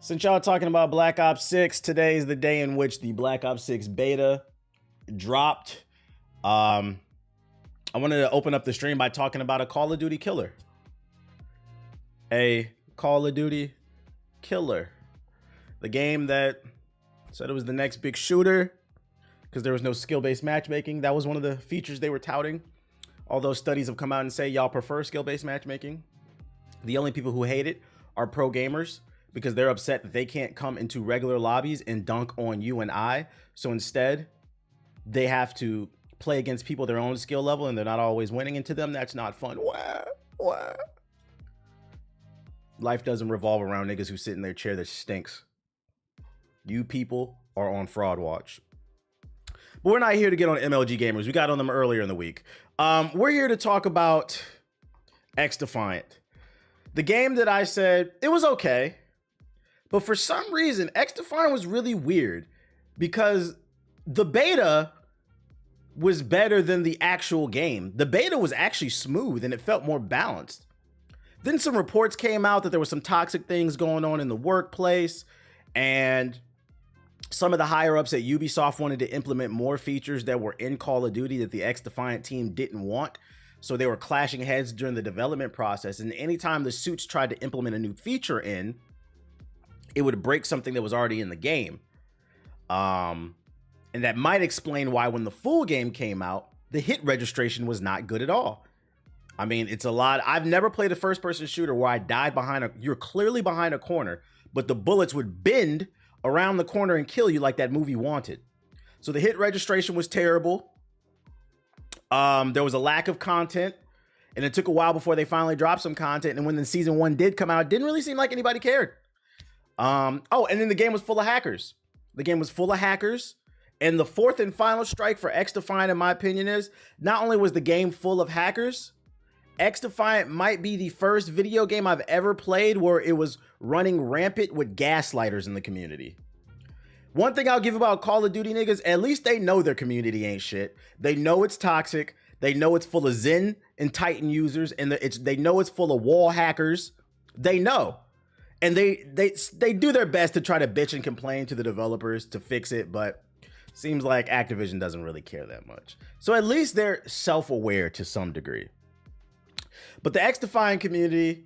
Since y'all talking about Black Ops 6, today is the day in which the Black Ops 6 beta dropped. I wanted to open up the stream by talking about a Call of Duty killer. A Call of Duty killer. The game that said it was the next big shooter because there was no skill-based matchmaking. That was one of the features they were touting. Although studies have come out and say y'all prefer skill-based matchmaking. The only people who hate it are pro gamers, because they're upset that they can't come into regular lobbies and dunk on you and I. So instead, they have to play against people their own skill level, and they're not always winning. And to them, that's not fun. Wah. Life doesn't revolve around niggas who sit in their chair that stinks. You people are on fraud watch. But we're not here to get on MLG gamers. We got on them earlier in the week. We're here to talk about XDefiant. The game that I said, it was okay. But for some reason, XDefiant was really weird because the beta was better than the actual game. The beta was actually smooth and it felt more balanced. Then some reports came out that there were some toxic things going on in the workplace, and some of the higher ups at Ubisoft wanted to implement more features that were in Call of Duty that the XDefiant team didn't want. So they were clashing heads during the development process. And anytime the suits tried to implement a new feature in, it would break something that was already in the game. And that might explain why when the full game came out, the hit registration was not good at all. I mean, it's a lot. I've never played a first-person shooter where I died you're clearly behind a corner, but the bullets would bend around the corner and kill you like that movie Wanted. So the hit registration was terrible. There was a lack of content, and it took a while before they finally dropped some content. And when the season 1 did come out, it didn't really seem like anybody cared. And then the game was full of hackers. The game was full of hackers. And the fourth and final strike for XDefiant, in my opinion, is not only was the game full of hackers, XDefiant might be the first video game I've ever played where it was running rampant with gaslighters in the community. One thing I'll give about Call of Duty niggas, at least they know their community ain't shit. They know it's toxic. They know it's full of Zen and Titan users, and they know it's full of wall hackers. They know. And they do their best to try to bitch and complain to the developers to fix it, but seems like Activision doesn't really care that much. So at least they're self-aware to some degree. But the XDefiant community,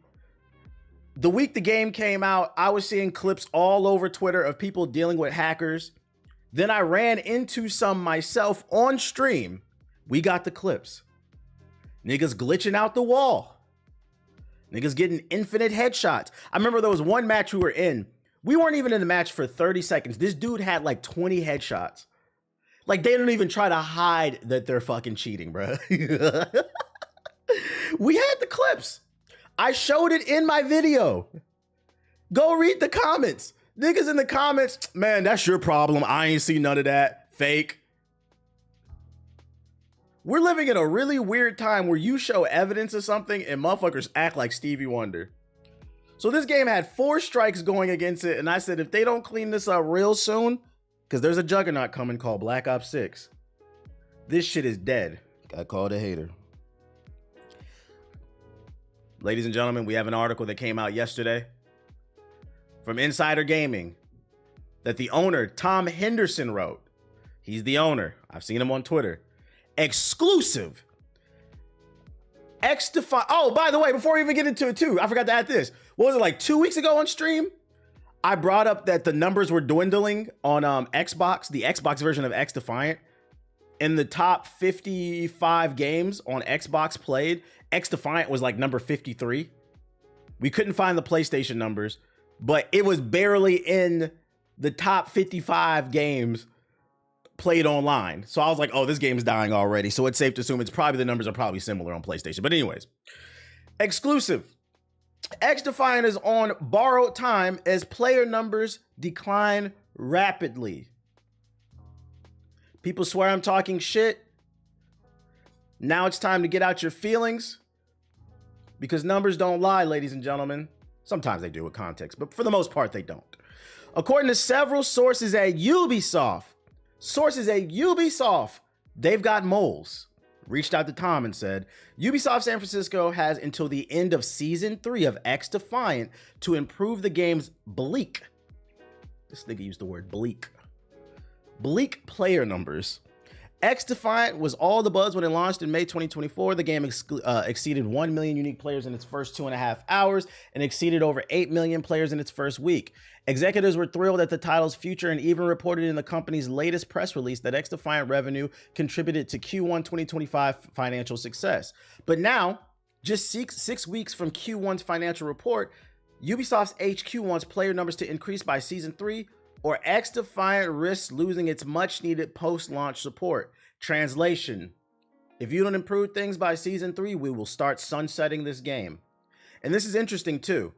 the week the game came out, I was seeing clips all over Twitter of people dealing with hackers. Then I ran into some myself on stream. We got the clips. Niggas glitching out the wall. Niggas getting infinite headshots. I remember there was one match we were in. We weren't even in the match for 30 seconds. This dude had like 20 headshots. Like, they don't even try to hide that they're fucking cheating, bro. We had the clips. I showed it in my video. Go read the comments. Niggas in the comments, man, that's your problem. I ain't seen none of that. Fake. We're living in a really weird time where you show evidence of something and motherfuckers act like Stevie Wonder. So this game had 4 strikes going against it, and I said, if they don't clean this up real soon, because there's a juggernaut coming called Black Ops 6, this shit is dead. Got called a hater. Ladies and gentlemen, we have an article that came out yesterday from Insider Gaming that the owner, Tom Henderson, wrote. He's the owner. I've seen him on Twitter. Exclusive. XDefiant. Oh, by the way, before we even get into it too, I forgot to add this. What was it, like 2 weeks ago on stream? I brought up that the numbers were dwindling on Xbox, the Xbox version of XDefiant. In the top 55 games on Xbox played, XDefiant was like number 53. We couldn't find the PlayStation numbers, but it was barely in the top 55 games played online. So I was like, oh, this game's dying already. So it's safe to assume the numbers are probably similar on PlayStation. But anyways, exclusive. XDefiant is on borrowed time as player numbers decline rapidly. People swear I'm talking shit. Now it's time to get out your feelings, because numbers don't lie, ladies and gentlemen. Sometimes they do with context, but for the most part, they don't. According to several sources at Ubisoft, they've got moles. Reached out to Tom and said, Ubisoft San Francisco has until the end of Season 3 of XDefiant to improve the game's bleak This nigga used the word bleak. Bleak player numbers. XDefiant was all the buzz when it launched in May 2024. The game exceeded 1 million unique players in its first 2.5 hours and exceeded over 8 million players in its first week. Executives were thrilled at the title's future and even reported in the company's latest press release that XDefiant revenue contributed to Q1 2025 financial success. But now, just 6 weeks from Q1's financial report, Ubisoft's HQ wants player numbers to increase by Season 3, or XDefiant risks losing its much-needed post-launch support. Translation: if you don't improve things by Season 3, we will start sunsetting this game. And this is interesting too.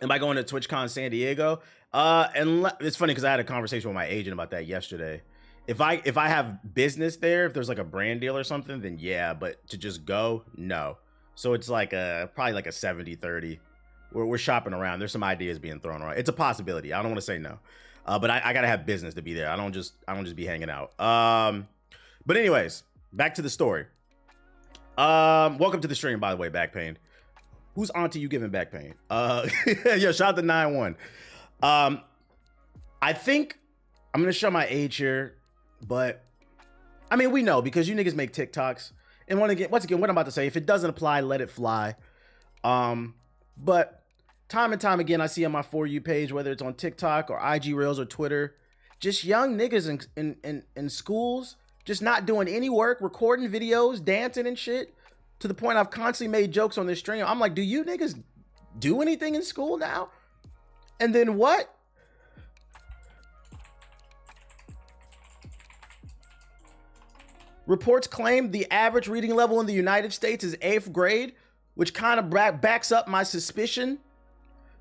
And by going to TwitchCon San Diego, and it's funny because I had a conversation with my agent about that yesterday. If I have business there, if there's like a brand deal or something, then yeah, but to just go, no. So it's like probably like a 70-30. We're shopping around. There's some ideas being thrown around. It's a possibility. I don't want to say no, but I gotta have business to be there. I don't just be hanging out. But anyways, back to the story. Welcome to the stream, by the way, Back Pain. Who's auntie you giving back pain? Yo, shout out to 9-1. I think I'm gonna show my age here, but I mean we know because you niggas make TikToks. And once again, what I'm about to say, if it doesn't apply, let it fly. But time and time again, I see on my For You page, whether it's on TikTok or IG Reels or Twitter, just young niggas in schools, just not doing any work, recording videos, dancing and shit, to the point I've constantly made jokes on this stream. I'm like, do you niggas do anything in school now? And then what? Reports claim the average reading level in the United States is 8th grade, which kind of backs up my suspicion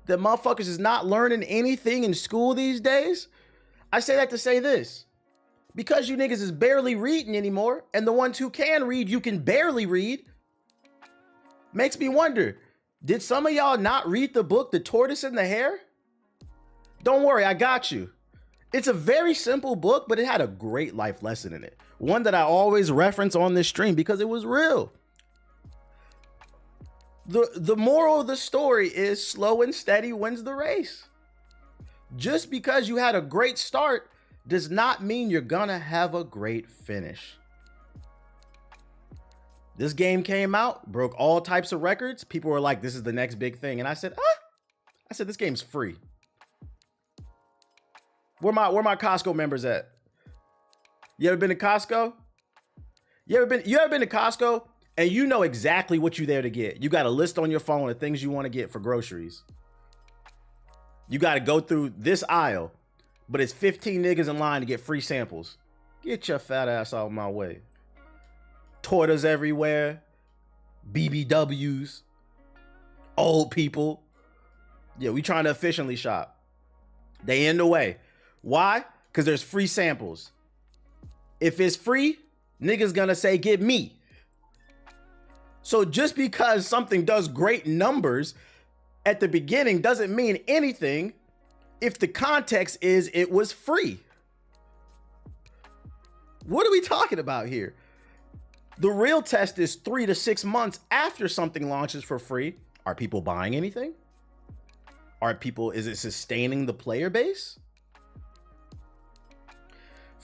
that motherfuckers is not learning anything in school these days. I say that to say this. Because you niggas is barely reading anymore, and the ones who can read, you can barely read, makes me wonder, did some of y'all not read the book, The Tortoise and the Hare? Don't worry, I got you. It's a very simple book, but it had a great life lesson in it. One that I always reference on this stream because it was real. The moral of the story is slow and steady wins the race. Just because you had a great start does not mean you're gonna have a great finish. This game came out, broke all types of records. People were like, this is the next big thing. And I said, this game's free. Where my Costco members at? You ever been to Costco? You ever been to Costco? And you know exactly what you're there to get. You got a list on your phone of things you want to get for groceries. You got to go through this aisle, but it's 15 niggas in line to get free samples. Get your fat ass out of my way. Tortas everywhere. BBWs. Old people. Yeah, we trying to efficiently shop. They in the way. Why? Because there's free samples. If it's free, niggas gonna say, get me. So just because something does great numbers at the beginning doesn't mean anything if the context is it was free. What are we talking about here? The real test is 3 to 6 months after something launches for free. Are people buying anything? Is it sustaining the player base?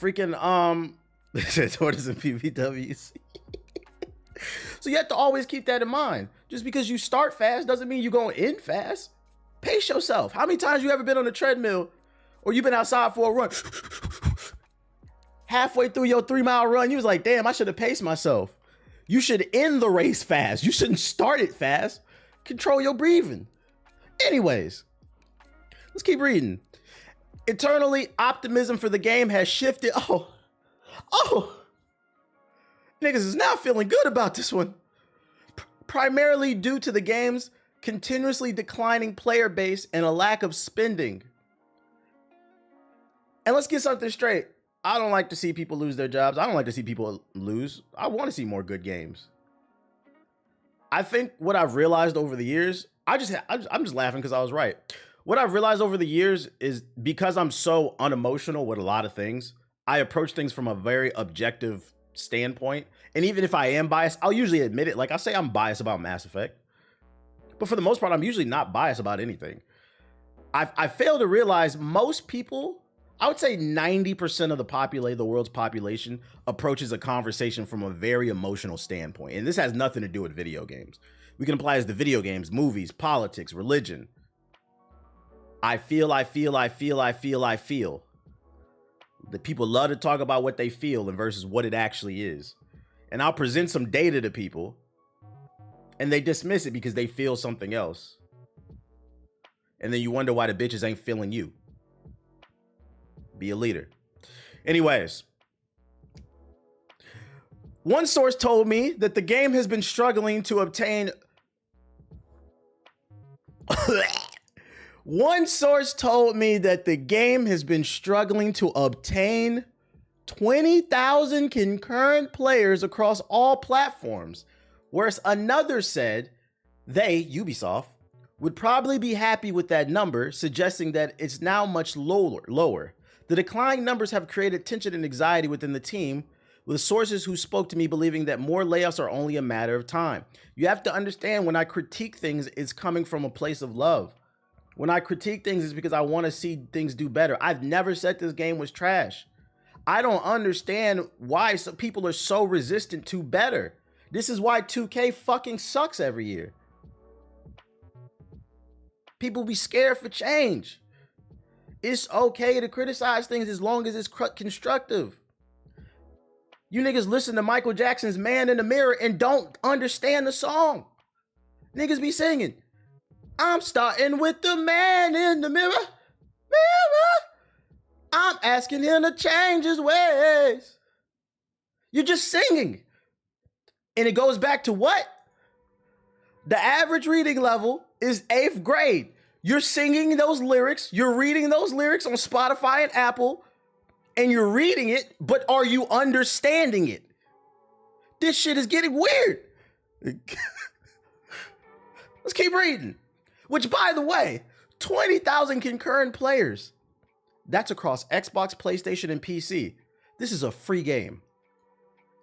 Freaking, Tortoise and PVWs. So you have to always keep that in mind. Just because you start fast doesn't mean you're going to end fast. Pace yourself. How many times you ever been on a treadmill or you've been outside for a run? Halfway through your 3-mile run, you was like, damn, I should have paced myself. You should end the race fast. You shouldn't start it fast. Control your breathing. Anyways, let's keep reading. Eternally, optimism for the game has shifted. Niggas is now feeling good about this one. Primarily due to the game's continuously declining player base and a lack of spending. And let's get something straight. I don't like to see people lose their jobs. I don't like to see people lose. I want to see more good games. I think what I've realized over the years, I'm just laughing because I was right. What I've realized over the years is because I'm so unemotional with a lot of things, I approach things from a very objective standpoint. And even if I am biased, I'll usually admit it. Like I say I'm biased about Mass Effect, but for the most part, I'm usually not biased about anything. I fail to realize most people, I would say 90% of the world's population approaches a conversation from a very emotional standpoint. And this has nothing to do with video games. We can apply this to video games, movies, politics, religion. I feel. The people love to talk about what they feel and versus what it actually is. And I'll present some data to people and they dismiss it because they feel something else. And then you wonder why the bitches ain't feeling you. Be a leader. Anyways, one source told me that the game has been struggling to obtain. One source told me that the game has been struggling to obtain 20,000 concurrent players across all platforms, whereas another said they, Ubisoft, would probably be happy with that number, suggesting that it's now much lower. The declining numbers have created tension and anxiety within the team, with sources who spoke to me believing that more layoffs are only a matter of time. You have to understand, when I critique things, it's coming from a place of love. When I critique things, it's because I want to see things do better. I've never said this game was trash. I don't understand why some people are so resistant to better. This is why 2K fucking sucks every year. People be scared for change. It's okay to criticize things as long as it's constructive. You niggas listen to Michael Jackson's Man in the Mirror and don't understand the song. Niggas be singing, I'm starting with the man in the mirror. I'm asking him to change his ways. You're just singing. And it goes back to what? The average reading level is 8th grade. You're singing those lyrics. You're reading those lyrics on Spotify and Apple. And you're reading it, but are you understanding it? This shit is getting weird. Let's keep reading. Which, by the way, 20,000 concurrent players. That's across Xbox, PlayStation, and PC. This is a free game.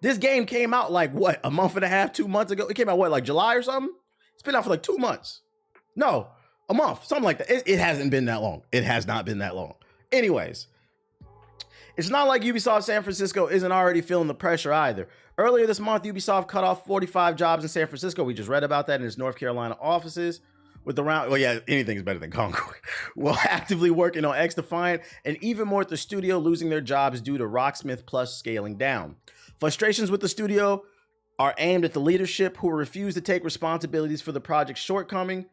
This game came out like, what, a month and a half, 2 months ago? It came out, what, like July or something? It's been out for like 2 months. No, a month, something like that. It hasn't been that long. It has not been that long. Anyways, it's not like Ubisoft San Francisco isn't already feeling the pressure either. Earlier this month, Ubisoft cut off 45 jobs in San Francisco. We just read about that in its North Carolina offices. With around, well, yeah, anything's better than Concord. While actively working on XDefiant, and even more at the studio losing their jobs due to Rocksmith Plus scaling down. Frustrations with the studio are aimed at the leadership, who refuse to take responsibilities for the project's shortcoming,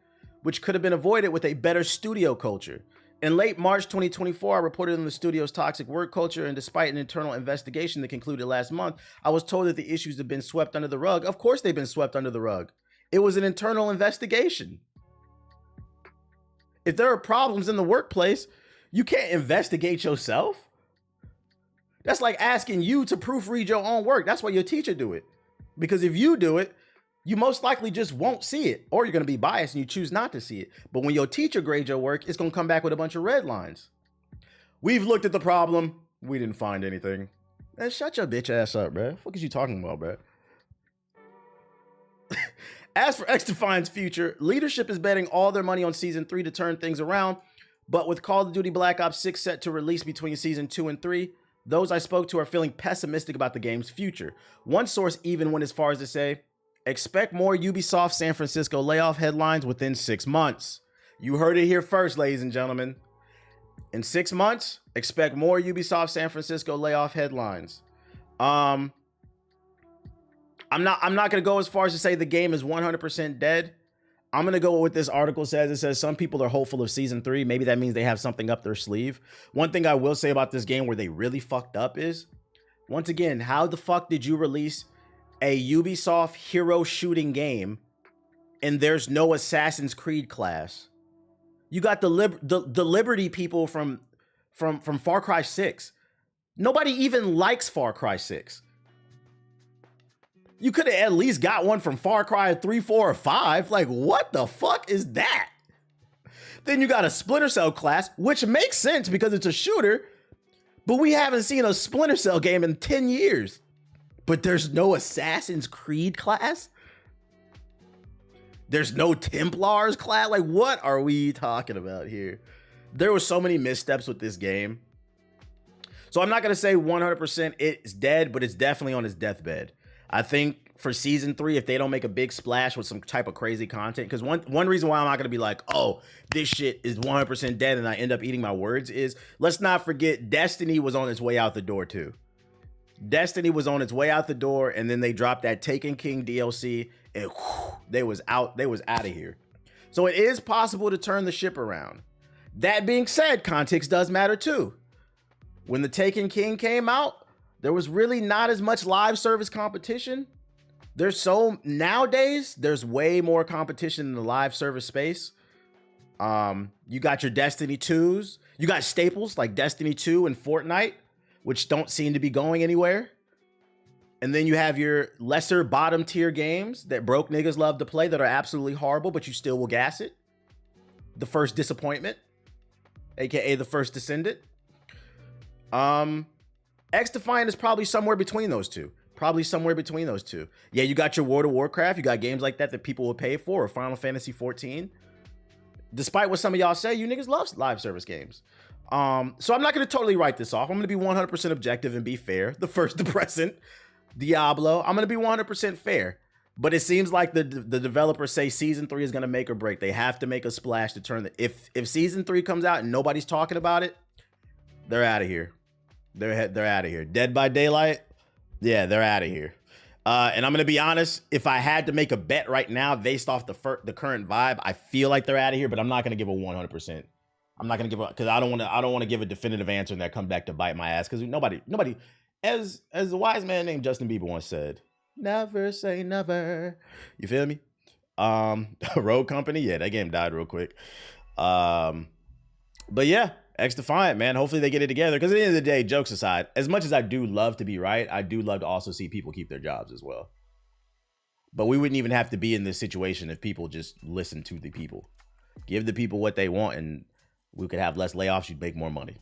which could have been avoided with a better studio culture. In late March 2024, I reported on the studio's toxic work culture, and despite an internal investigation that concluded last month, I was told that the issues have been swept under the rug. Of course they've been swept under the rug. It was an internal investigation. If there are problems in the workplace, you can't investigate yourself. That's like asking you to proofread your own work. That's why your teacher do it. Because if you do it, you most likely just won't see it, or you're going to be biased and you choose not to see it. But when your teacher grades your work, it's going to come back with a bunch of red lines. We've looked at the problem. We didn't find anything. Man, shut your bitch ass up, bro. What is you talking about, bro? As for XDefiant's future, leadership is betting all their money on Season 3 to turn things around. But with Call of Duty Black Ops 6 set to release between Season 2 and 3, those I spoke to are feeling pessimistic about the game's future. One source even went as far as to say, expect more Ubisoft San Francisco layoff headlines within 6 months. You heard it here first, ladies and gentlemen. In 6 months, expect more Ubisoft San Francisco layoff headlines. I'm not going to go as far as to say the game is 100% dead. I'm going to go with what this article says. It says some people are hopeful of Season 3. Maybe that means they have something up their sleeve. One thing I will say about this game where they really fucked up is, once again, how the fuck did you release a Ubisoft hero shooting game and there's no Assassin's Creed class? You got the Liberty people from Far Cry 6. Nobody even likes Far Cry 6. You could have at least got one from Far Cry 3, 4, or 5. Like, what the fuck is that? Then you got a Splinter Cell class, which makes sense because it's a shooter, but we haven't seen a Splinter Cell game in 10 years. But there's no Assassin's Creed class? There's no Templars class? Like, what are we talking about here? There were so many missteps with this game. So I'm not going to say 100% it's dead, but it's definitely on its deathbed. I think for season 3, if they don't make a big splash with some type of crazy content, because one reason why I'm not going to be like, oh, this shit is 100% dead and I end up eating my words is, let's not forget Destiny was on its way out the door too. Destiny was on its way out the door, and then they dropped that Taken King DLC, and whew, they was out of here. So it is possible to turn the ship around. That being said, context does matter too. When the Taken King came out, there was really not as much live service competition. Nowadays, there's way more competition in the live service space. You got your Destiny 2s. You got staples like Destiny 2 and Fortnite, which don't seem to be going anywhere. And then you have your lesser bottom tier games that broke niggas love to play that are absolutely horrible, but you still will gas it. The First Disappointment, aka the First Descendant. XDefiant is probably somewhere between those two. Yeah, you got your World of Warcraft. You got games like that people will pay for, or Final Fantasy 14. Despite what some of y'all say, you niggas love live service games. So I'm not going to totally write this off. I'm going to be 100% objective and be fair. The First Depressant, Diablo, I'm going to be 100% fair. But it seems like the developers say season 3 is going to make or break. They have to make a splash to turn if season 3 comes out and nobody's talking about it, they're out of here. They're out of here. Dead by Daylight, yeah, they're out of here. And I'm gonna be honest, if I had to make a bet right now based off the current vibe, I feel like they're out of here, but I'm not gonna give a 100%. I'm not gonna give a, because I don't want to give a definitive answer and that come back to bite my ass, because nobody, as the wise man named Justin Bieber once said, never say never. You feel me? Road Company, yeah, that game died real quick. But yeah. XDefiant, man. Hopefully they get it together. Because at the end of the day, jokes aside, as much as I do love to be right, I do love to also see people keep their jobs as well. But we wouldn't even have to be in this situation if people just listen to the people. Give the people what they want, and we could have less layoffs. You'd make more money.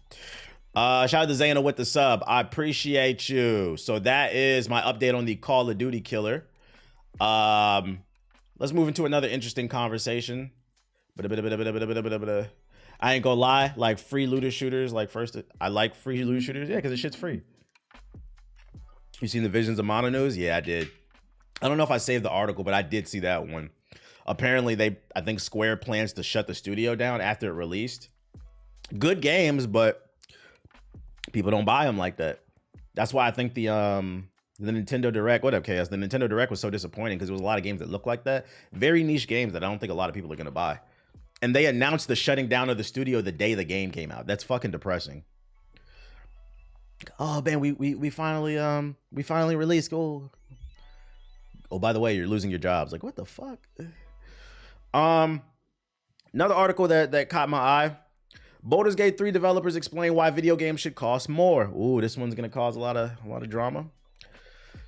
Shout out to Zayna with the sub. I appreciate you. So that is my update on the Call of Duty killer. Let's move into another interesting conversation. I ain't gonna lie, like free looter shooters, I like free looter shooters, yeah, because the shit's free. You seen the Visions of Mono news? Yeah, I did. I don't know if I saved the article, but I did see that one. Apparently, I think Square plans to shut the studio down after it released. Good games, but people don't buy them like that. That's why I think the Nintendo Direct, what up, Chaos? The Nintendo Direct was so disappointing because there was a lot of games that look like that. Very niche games that I don't think a lot of people are gonna buy. And they announced the shutting down of the studio the day the game came out. That's fucking depressing. Oh man, we finally released. Oh, by the way, you're losing your jobs. Like, what the fuck? Another article that caught my eye. Baldur's Gate 3 developers explain why video games should cost more. Ooh, this one's gonna cause a lot of drama.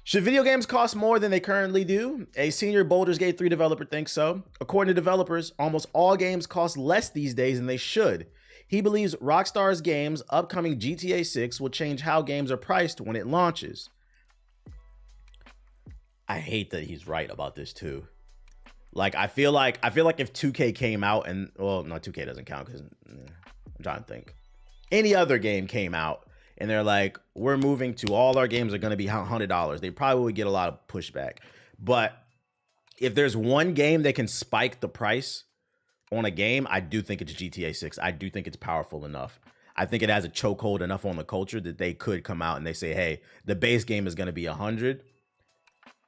Should video games cost more than they currently do? A senior Baldur's Gate 3 developer thinks so. According to developers, almost all games cost less these days than they should. He believes Rockstar's games, upcoming GTA 6, will change how games are priced when it launches. I hate that he's right about this too. Like, I feel like if 2K came out and, well, no, 2K doesn't count because I'm trying to think. Any other game came out and they're like, we're moving to all our games are going to be $100. They probably would get a lot of pushback. But if there's one game that can spike the price on a game, I do think it's GTA 6. I do think it's powerful enough. I think it has a chokehold enough on the culture that they could come out and they say, hey, the base game is going to be 100.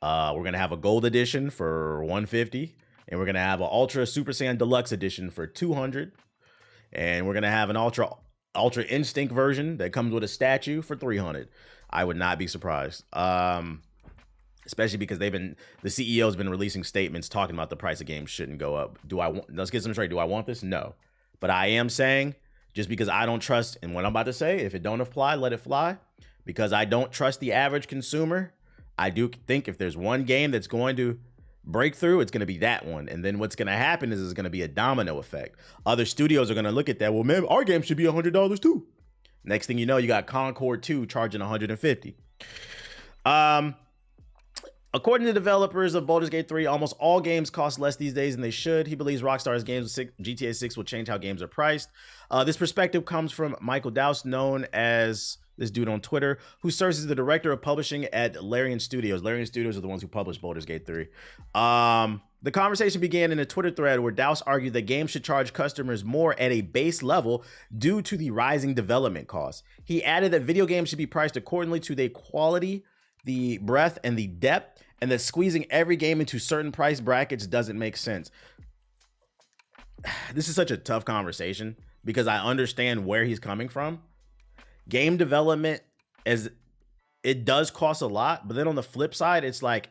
We're going to have a gold edition for 150. And we're going to have an Ultra Super Saiyan Deluxe edition for 200. And we're going to have an Ultra Instinct version that comes with a statue for 300. I would not be surprised. Especially because the CEO's been releasing statements talking about the price of games shouldn't go up. Let's get some straight. Do I want this? No. But I am saying, just because I don't trust in what I'm about to say, if it don't apply, let it fly. Because I don't trust the average consumer, I do think if there's one game that's going to break through, it's going to be that one. And then what's going to happen is it's going to be a domino effect. Other studios are going to look at that. Well, man, our game should be $100 too. Next thing you know, you got Concord 2 charging $150. According to developers of Baldur's Gate 3, almost all games cost less these days than they should. He believes Rockstar's games with GTA 6 will change how games are priced. This perspective comes from Michael Douse, known as this dude on Twitter, who serves as the director of publishing at Larian Studios. Larian Studios are the ones who published Baldur's Gate 3. The conversation began in a Twitter thread where Douse argued that games should charge customers more at a base level due to the rising development costs. He added that video games should be priced accordingly to their quality, the breadth, and the depth, and that squeezing every game into certain price brackets doesn't make sense. This is such a tough conversation because I understand where he's coming from. Game development, it does cost a lot, but then on the flip side, it's like,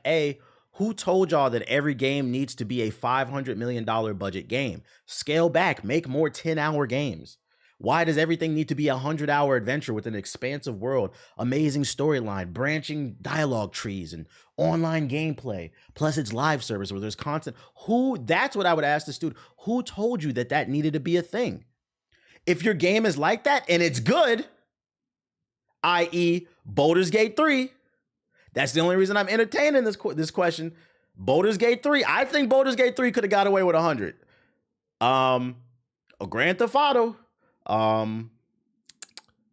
who told y'all that every game needs to be a $500 million budget game? Scale back, make more 10-hour games. Why does everything need to be a 100-hour adventure with an expansive world, amazing storyline, branching dialogue trees, and online gameplay? Plus it's live service where there's content. That's what I would ask the student. Who told you that that needed to be a thing? If your game is like that and it's good, i.e. Baldur's Gate 3, that's the only reason I'm entertaining this question. Baldur's Gate 3. I think Baldur's Gate 3 could have got away with 100. Grand Theft Auto.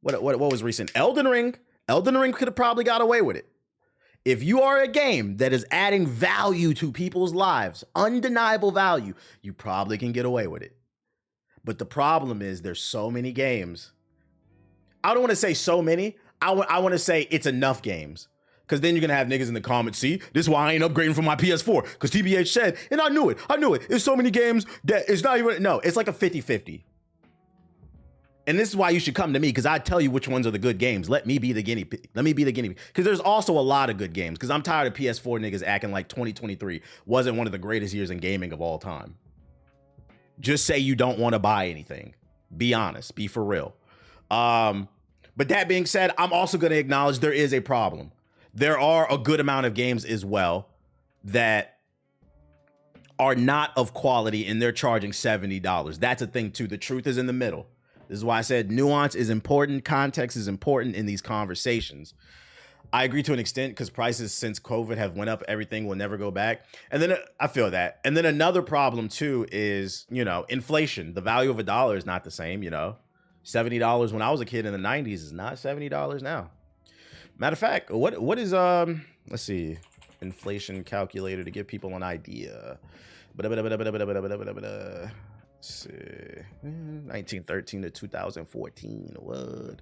What was recent? Elden Ring. Elden Ring could have probably got away with it. If you are a game that is adding value to people's lives, undeniable value, you probably can get away with it. But the problem is there's so many games. I don't want to say so many. I want to say it's enough games. Because then you're going to have niggas in the comments, see, this is why I ain't upgrading from my PS4. Because TBH said, and I knew it. There's so many games that it's not even, no, it's like a 50-50. And this is why you should come to me, because I tell you which ones are the good games. Let me be the guinea pig. Because there's also a lot of good games. Because I'm tired of PS4 niggas acting like 2023 wasn't one of the greatest years in gaming of all time. Just say you don't want to buy anything. Be honest. Be for real. But that being said, I'm also going to acknowledge there is a problem. There are a good amount of games as well that are not of quality and they're charging $70. That's a thing too. The truth is in the middle. This is why I said nuance is important. Context is important in these conversations. I agree to an extent because prices since COVID have went up. Everything will never go back. And then I feel that. And then another problem too is, inflation. The value of a dollar is not the same, $70 when I was a kid in the 90s is not $70 now. Matter of fact, what is let's see, inflation calculator to give people an idea. Let's see, 1913 to 2014. What?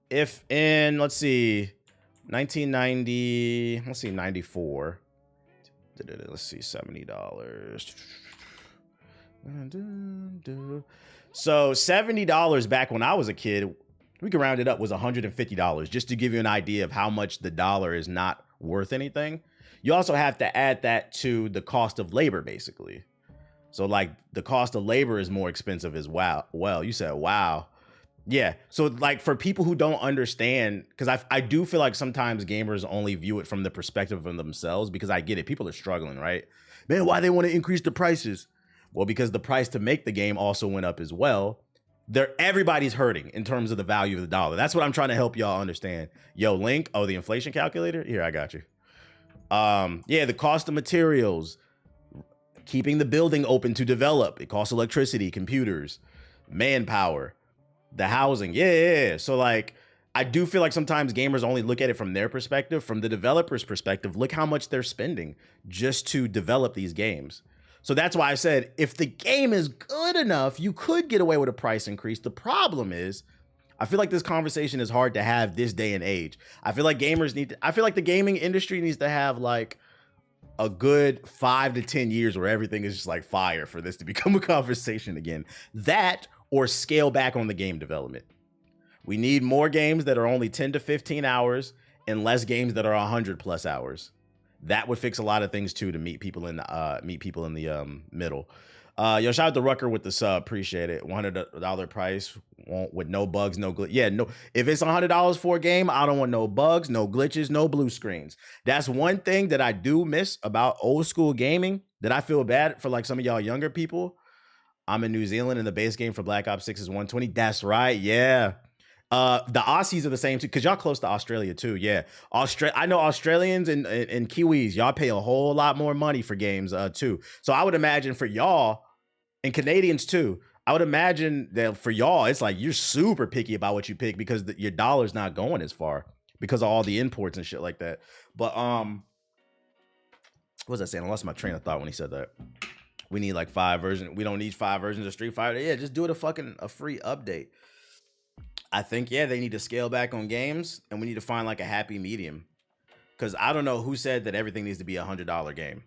If in let's see, 1990, let's see, 94. Let's see, $70. So $70 back when I was a kid, we can round it up, was $150, just to give you an idea of how much the dollar is not worth anything. You also have to add that to the cost of labor, basically. So like the cost of labor is more expensive as well. Well, you said, wow. Yeah. So like for people who don't understand, because I do feel like sometimes gamers only view it from the perspective of themselves, because I get it. People are struggling, right? Man, why they want to increase the prices? Well, because the price to make the game also went up as well. Everybody's hurting in terms of the value of the dollar. That's what I'm trying to help y'all understand. Yo, Link, the inflation calculator? Here, I got you. Yeah, the cost of materials, keeping the building open to develop. It costs electricity, computers, manpower, the housing. Yeah. So like, I do feel like sometimes gamers only look at it from their perspective. From the developer's perspective, look how much they're spending just to develop these games. So that's why I said, if the game is good enough, you could get away with a price increase. The problem is, I feel like this conversation is hard to have this day and age. I feel like I feel like the gaming industry needs to have like a good 5 to 10 years where everything is just like fire for this to become a conversation again. That or scale back on the game development. We need more games that are only 10 to 15 hours and less games that are 100+ hours. That would fix a lot of things too, to meet people in the middle. Yo, shout out to Rucker with the sub. Appreciate it. $100 price with no bugs, no glitch. Yeah, no. If it's $100 for a game, I don't want no bugs, no glitches, no blue screens. That's one thing that I do miss about old school gaming that I feel bad for, like some of y'all younger people. I'm in New Zealand and the base game for Black Ops 6 is 120. That's right. Yeah. The Aussies are the same too, because y'all close to Australia too. Yeah, I know Australians and Kiwis, y'all pay a whole lot more money for games too. So I would imagine for y'all and Canadians too. I would imagine that for y'all, it's like you're super picky about what you pick because your dollar's not going as far because of all the imports and shit like that. But what was I saying? I lost my train of thought when he said that. We need like 5 versions. We don't need 5 versions of Street Fighter. Yeah, just do it a free update. I think, yeah, they need to scale back on games and we need to find like a happy medium. Because I don't know who said that everything needs to be $100 game.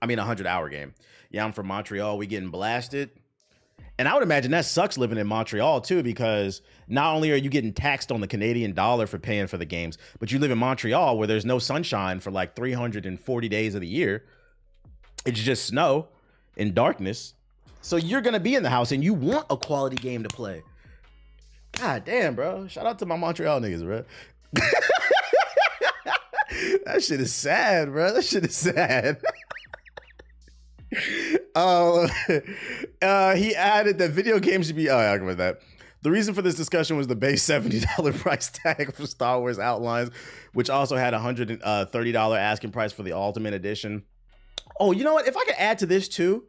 I mean, $100-hour game. Yeah, I'm from Montreal. We getting blasted. And I would imagine that sucks living in Montreal too, because not only are you getting taxed on the Canadian dollar for paying for the games, but you live in Montreal where there's no sunshine for like 340 days of the year. It's just snow and darkness. So you're going to be in the house and you want a quality game to play. God damn, bro. Shout out to my Montreal niggas, bro. That shit is sad, bro. That shit is sad. He added that video games should be... Oh, I'll go with that. The reason for this discussion was the base $70 price tag for Star Wars Outlines, which also had $130 asking price for the Ultimate Edition. Oh, you know what? If I could add to this too,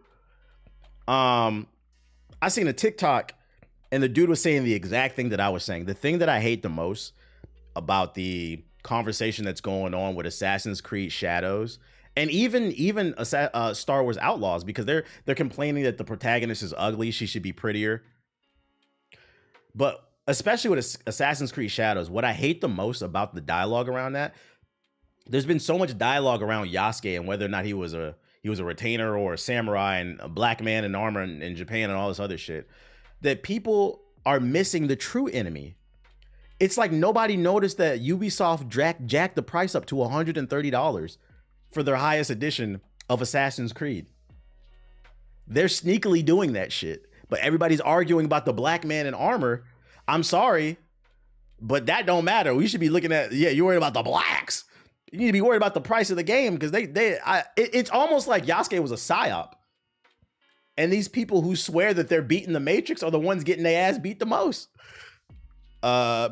I seen a TikTok and the dude was saying the exact thing that I was saying. The thing that I hate the most about the conversation that's going on with Assassin's Creed Shadows and even Star Wars Outlaws, because they're complaining that the protagonist is ugly, she should be prettier. But especially with Assassin's Creed Shadows, what I hate the most about the dialogue around that, there's been so much dialogue around Yasuke and whether or not he was a retainer or a samurai and a black man in armor in Japan and all this other shit, that people are missing the true enemy. It's like nobody noticed that Ubisoft jacked the price up to $130 for their highest edition of Assassin's Creed. They're sneakily doing that shit, but everybody's arguing about the black man in armor. I'm sorry, but that don't matter. We should be looking at, yeah, you're worried about the blacks. You need to be worried about the price of the game, because it's almost like Yasuke was a psyop. And these people who swear that they're beating the Matrix are the ones getting their ass beat the most.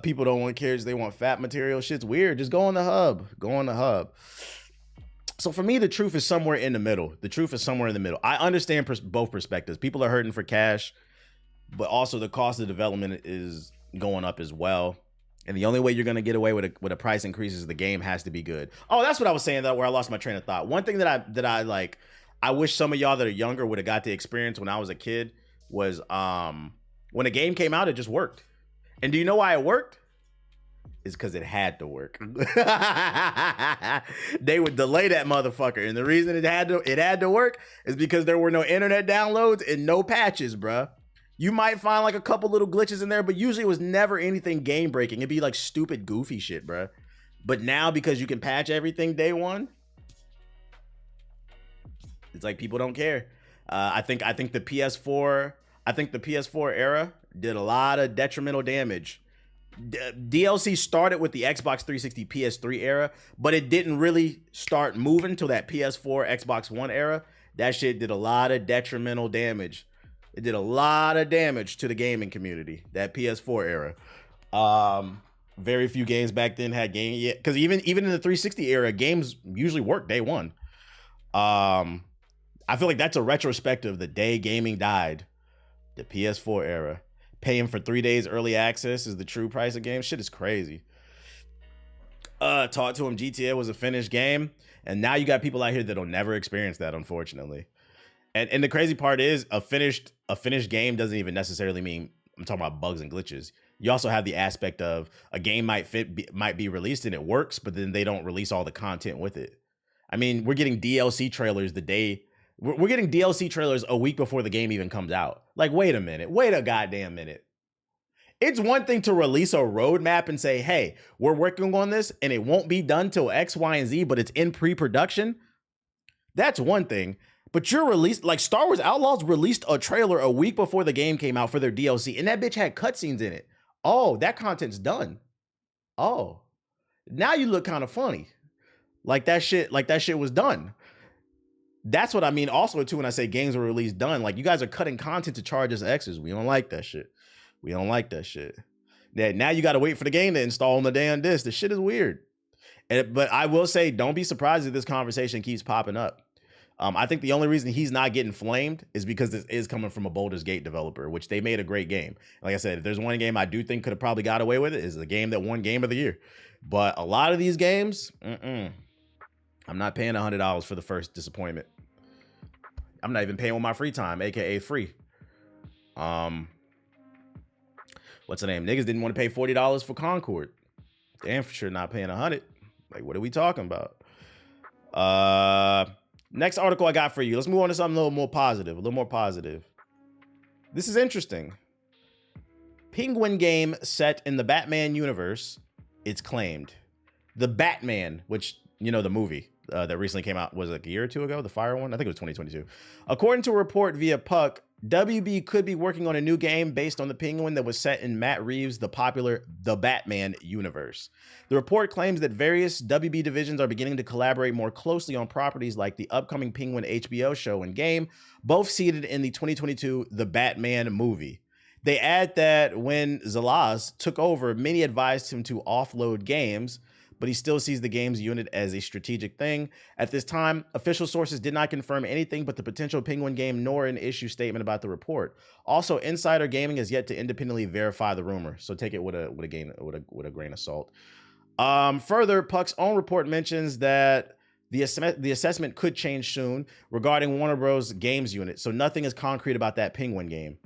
People don't want carriage, they want fat material. Shit's weird. Just go on the hub. Go on the hub. So for me, the truth is somewhere in the middle. The truth is somewhere in the middle. I understand both perspectives. People are hurting for cash, but also the cost of development is going up as well. And the only way you're going to get away with a price increase is the game has to be good. Oh, that's what I was saying, though, where I lost my train of thought. One thing that I like, I wish some of y'all that are younger would have got the experience when I was a kid was when a game came out, it just worked. And do you know why it worked? It's because it had to work. They would delay that motherfucker. And the reason it had to work is because there were no internet downloads and no patches, bruh. You might find like a couple little glitches in there, but usually it was never anything game breaking. It'd be like stupid, goofy shit, bruh. But now, because you can patch everything day one, it's like people don't care. I think the PS4 era did a lot of detrimental damage. DLC started with the Xbox 360 PS3 era, but it didn't really start moving till that PS4 Xbox One era. That shit did a lot of detrimental damage. It did a lot of damage to the gaming community, that PS4 era. Very few games back then had game yet, because even in the 360 era, games usually work day one. I feel like that's a retrospective the day gaming died. The PS4 era. Paying for 3 days early access is the true price of games. Shit is crazy. Talked to him, GTA was a finished game, and now you got people out here that'll never experience that, unfortunately. And the crazy part is a finished game doesn't even necessarily mean I'm talking about bugs and glitches. You also have the aspect of a game might be released and it works, but then they don't release all the content with it. I mean, we're getting DLC trailers we're getting DLC trailers a week before the game even comes out. Like, wait a minute. Wait a goddamn minute. It's one thing to release a roadmap and say, hey, we're working on this and it won't be done till X, Y, and Z, but it's in pre-production. That's one thing. But you're released, like Star Wars Outlaws released a trailer a week before the game came out for their DLC, and that bitch had cutscenes in it. Oh, that content's done. Oh, now you look kind of funny. Like that shit was done. That's what I mean also too when I say games were released done. Like, you guys are cutting content to charge us X's. We don't like that shit. We don't like that shit. That now you got to wait for the game to install on the damn disc. The shit is weird. But I will say, don't be surprised if this conversation keeps popping up. I think the only reason he's not getting flamed is because this is coming from a Baldur's Gate developer, which they made a great game. Like I said, if there's one game I do think could have probably got away with it, is the game that won Game of the Year. But a lot of these games, I'm not paying $100 for the first disappointment. I'm not even paying with my free time, aka free. What's the name? Niggas didn't want to pay $40 for Concord. Damn for sure not paying $100. Like, what are we talking about? Next article I got for you. Let's move on to something a little more positive. This is interesting. Penguin game set in the Batman universe. It's claimed. The Batman, which, you know, the movie that recently came out, was like a year or two ago, the Fire one? I think it was 2022. According to a report via Puck, WB could be working on a new game based on the Penguin that was set in Matt Reeves' the popular The Batman universe. The report claims that various WB divisions are beginning to collaborate more closely on properties like the upcoming Penguin HBO show and game, both seated in the 2022 The Batman movie. They add that when Zalaz took over, many advised him to offload games, but he still sees the games unit as a strategic thing. At this time, official sources did not confirm anything but the potential Penguin game nor an issue statement about the report. Also, Insider Gaming has yet to independently verify the rumor, so take it with a grain of salt. Further, Puck's own report mentions that the assessment could change soon regarding Warner Bros. Games unit, so nothing is concrete about that Penguin game.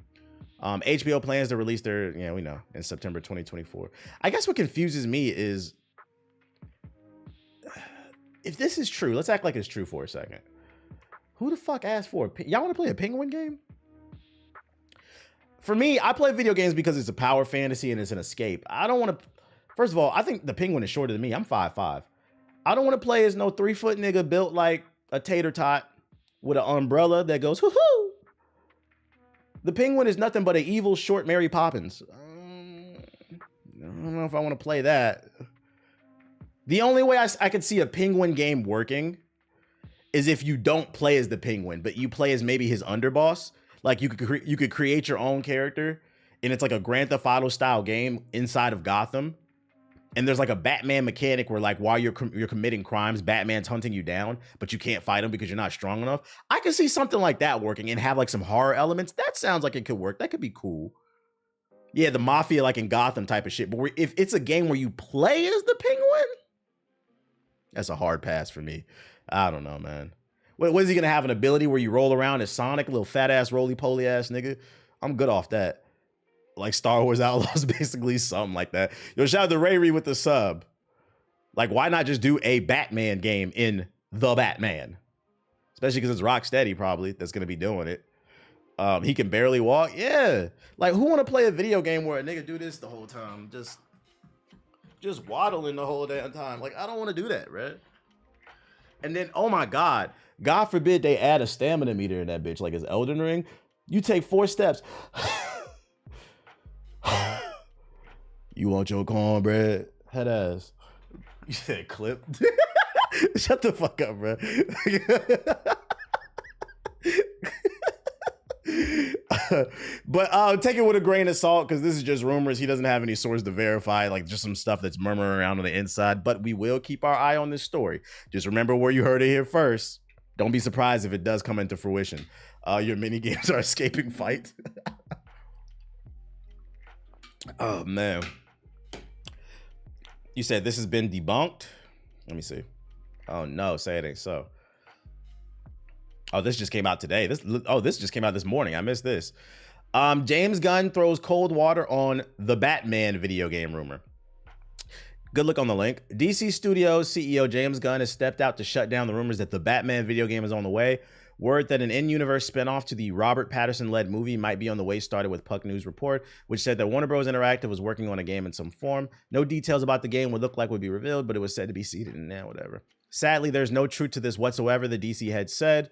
HBO plans to release their, we know, in September 2024. I guess what confuses me is, if this is true, let's act like it's true for a second. Who the fuck asked for it? Y'all want to play a Penguin game? For me, I play video games because it's a power fantasy and it's an escape. I don't want to... First of all, I think the Penguin is shorter than me. I'm 5'5". I don't want to play as no 3-foot nigga built like a tater tot with an umbrella that goes hoo-hoo. The Penguin is nothing but an evil short Mary Poppins. I don't know if I want to play that. The only way I could see a Penguin game working is if you don't play as the Penguin, but you play as maybe his underboss. Like you could create your own character, and it's like a Grand Theft Auto style game inside of Gotham. And there's like a Batman mechanic where, like, while you're committing crimes, Batman's hunting you down, but you can't fight him because you're not strong enough. I can see something like that working and have like some horror elements. That sounds like it could work. That could be cool. Yeah, the Mafia, like in Gotham type of shit. But if it's a game where you play as the Penguin, that's a hard pass for me. I don't know, man. What is he gonna have, an ability where you roll around as Sonic, a little fat ass, roly poly ass nigga? I'm good off that. Like Star Wars Outlaws, basically something like that. Yo, shout out to Ray with the sub. Like, why not just do a Batman game in The Batman? Especially because it's Rocksteady probably that's gonna be doing it. He can barely walk. Yeah. Like, who want to play a video game where a nigga do this the whole time? Just waddling the whole damn time. Like, I don't want to do that, right? And then, oh my God, God forbid they add a stamina meter in that bitch, like it's Elden Ring. You take 4 steps. You want your cornbread? Head ass. You said clip? Shut the fuck up, bro. But take it with a grain of salt, because this is just rumors. He doesn't have any source to verify, like just some stuff that's murmuring around on the inside. But we will keep our eye on this story. Just remember where you heard it here first. Don't be surprised if it does come into fruition. Your mini games are escaping fight. Oh man. You said this has been debunked? Let me see. Oh no, say it ain't so. Oh, this just came out today. This just came out this morning. I missed this. James Gunn throws cold water on the Batman video game rumor. Good look on the link. DC Studios CEO James Gunn has stepped out to shut down the rumors that the Batman video game is on the way. Word that an in-universe spinoff to the Robert Pattinson-led movie might be on the way started with Puck News report, which said that Warner Bros. Interactive was working on a game in some form. No details about the game would look like would be revealed, but it was said to be seeded in there, whatever. Sadly, there's no truth to this whatsoever, the DC head said.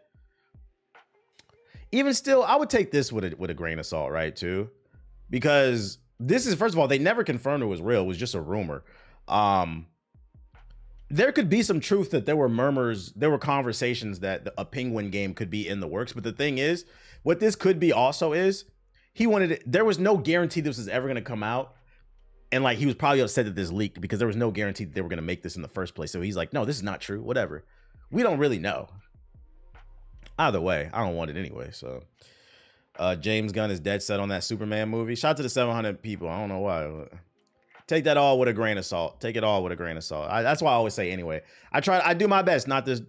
Even still, I would take this with a grain of salt, right, too? Because this is, first of all, they never confirmed it was real. It was just a rumor. There could be some truth that there were murmurs, there were conversations that a Penguin game could be in the works. But the thing is, what this could be also is, there was no guarantee this was ever going to come out. And like he was probably upset that this leaked because there was no guarantee that they were going to make this in the first place. So he's like, no, this is not true. Whatever. We don't really know. Either way, I don't want it anyway. So James Gunn is dead set on that Superman movie. Shout out to the 700 people. I don't know why. Take that all with a grain of salt. Take it all with a grain of salt. That's why I always say anyway. I do my best not to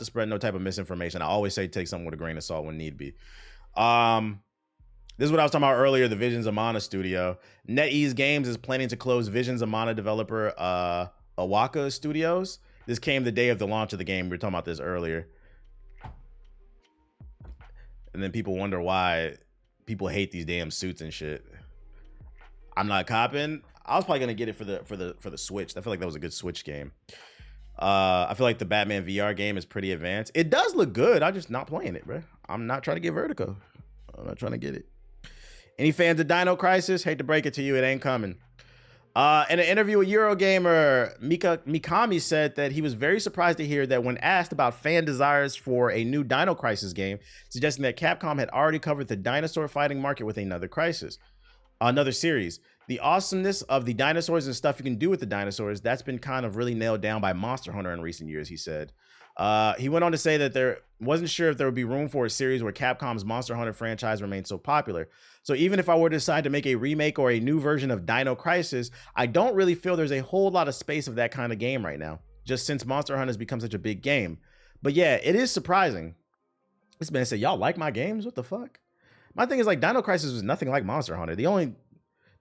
spread no type of misinformation. I always say take something with a grain of salt when need be. This is what I was talking about earlier, the Visions of Mana studio. NetEase Games is planning to close Visions of Mana developer Awaka Studios. This came the day of the launch of the game. We were talking about this earlier. And then people wonder why people hate these damn suits and shit. I'm not copping. I was probably gonna get it for the Switch. I feel like that was a good Switch game. I feel like the Batman VR game is pretty advanced. It does look good. I'm just not playing it, bro. I'm not trying to get Vertigo. I'm not trying to get it. Any fans of Dino Crisis? Hate to break it to you, it ain't coming. In an interview with Eurogamer, Mikami said that he was very surprised to hear that when asked about fan desires for a new Dino Crisis game, suggesting that Capcom had already covered the dinosaur fighting market with another series. The awesomeness of the dinosaurs and stuff you can do with the dinosaurs, that's been kind of really nailed down by Monster Hunter in recent years, he said. He went on to say that there wasn't sure if there would be room for a series where Capcom's Monster Hunter franchise remains so popular. So even if I were to decide to make a remake or a new version of Dino Crisis, I don't really feel there's a whole lot of space of that kind of game right now, just since Monster Hunter has become such a big game. But yeah, it is surprising. This man said, y'all like my games? What the fuck? My thing is like Dino Crisis was nothing like Monster Hunter. The only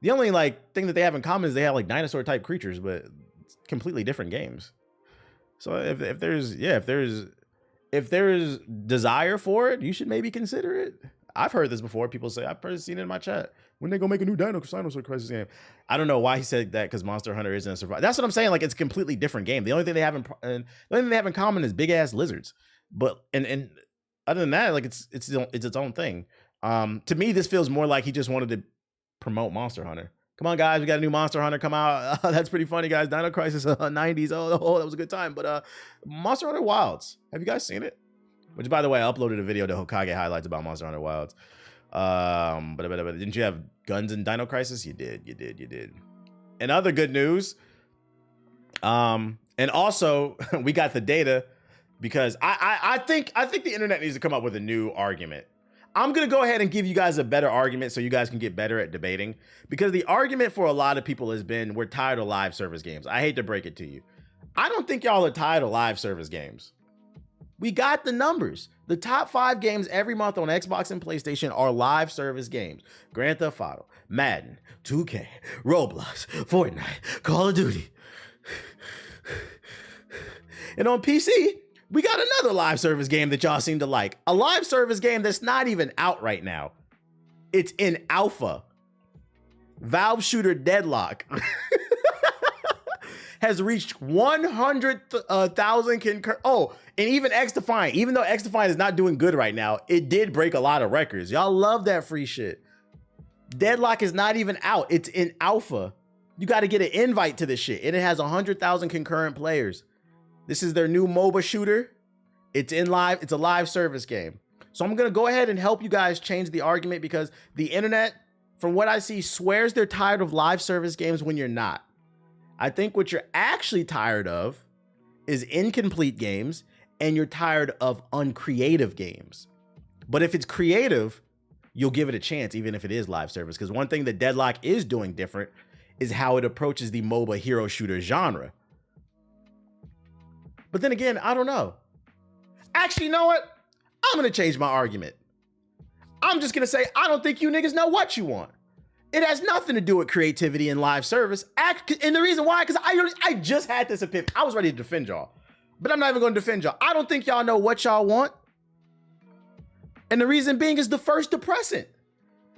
like thing that they have in common is they have like dinosaur type creatures, but it's completely different games. So if there's desire for it, you should maybe consider it. I've heard this before. People say, I've probably seen it in my chat. When they gonna make a new Dinosaur Crisis game? I don't know why he said that, because Monster Hunter isn't a survival. That's what I'm saying. Like, it's a completely different game. The only thing they have in common is big ass lizards. But and other than that, like it's its own thing. To me, this feels more like he just wanted to promote Monster Hunter. Come on, guys, we got a new Monster Hunter come out. That's pretty funny, guys. Dino Crisis 90s. Oh, that was a good time. But Monster Hunter Wilds. Have you guys seen it? Which, by the way, I uploaded a video to Hokage highlights about Monster Hunter Wilds. But didn't you have guns in Dino Crisis? You did. And other good news. And also we got the data, because I think the internet needs to come up with a new argument. I'm going to go ahead and give you guys a better argument so you guys can get better at debating, because the argument for a lot of people has been, we're tired of live service games. I hate to break it to you. I don't think y'all are tired of live service games. We got the numbers. The top 5 games every month on Xbox and PlayStation are live service games. Grand Theft Auto, Madden, 2K, Roblox, Fortnite, Call of Duty. And on PC, we got another live service game that y'all seem to like. A live service game that's not even out right now. It's in alpha. Valve shooter Deadlock has reached 100,000 concur. Oh, and even XDefiant, even though XDefiant is not doing good right now, it did break a lot of records. Y'all love that free shit. Deadlock is not even out. It's in alpha. You got to get an invite to this shit. And it has 100,000 concurrent players. This is their new MOBA shooter. It's in live. It's a live service game. So I'm going to go ahead and help you guys change the argument, because the internet, from what I see, swears they're tired of live service games when you're not. I think what you're actually tired of is incomplete games, and you're tired of uncreative games. But if it's creative, you'll give it a chance, even if it is live service. Because one thing that Deadlock is doing different is how it approaches the MOBA hero shooter genre. But then again, I don't know. Actually, you know what? I'm going to change my argument. I'm just going to say, I don't think you niggas know what you want. It has nothing to do with creativity and live service. And the reason why, because I just had this epiphany. I was ready to defend y'all, but I'm not even going to defend y'all. I don't think y'all know what y'all want. And the reason being is the first depressant.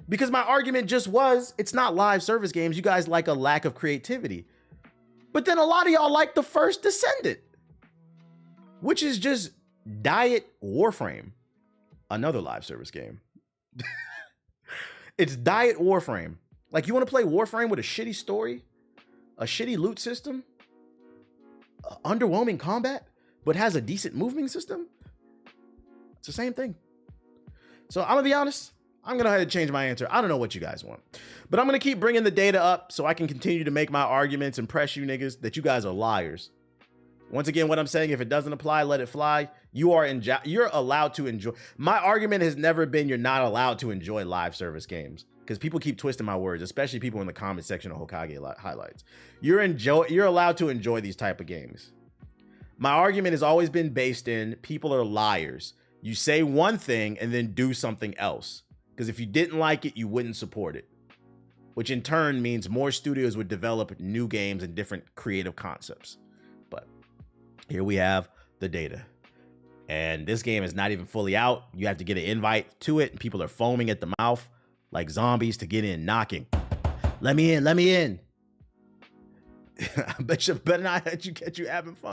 Because my argument just was, it's not live service games. You guys like a lack of creativity. But then a lot of y'all like the first Descendant, which is just Diet Warframe, another live service game. It's Diet Warframe. Like, you want to play Warframe with a shitty story, a shitty loot system, underwhelming combat, but has a decent moving system? It's the same thing. So I'm gonna be honest. I'm going to go ahead and change my answer. I don't know what you guys want, but I'm going to keep bringing the data up so I can continue to make my arguments and press you niggas that you guys are liars. Once again, what I'm saying, if it doesn't apply, let it fly. You're allowed to enjoy. My argument has never been you're not allowed to enjoy live service games, because people keep twisting my words, especially people in the comment section of Hokage highlights. You're allowed to enjoy these type of games. My argument has always been based in people are liars. You say one thing and then do something else, because if you didn't like it, you wouldn't support it, which in turn means more studios would develop new games and different creative concepts. But here we have the data. And this game is not even fully out. You have to get an invite to it, and people are foaming at the mouth like zombies to get in, knocking. Let me in, let me in. I bet you better not let you catch you having fun.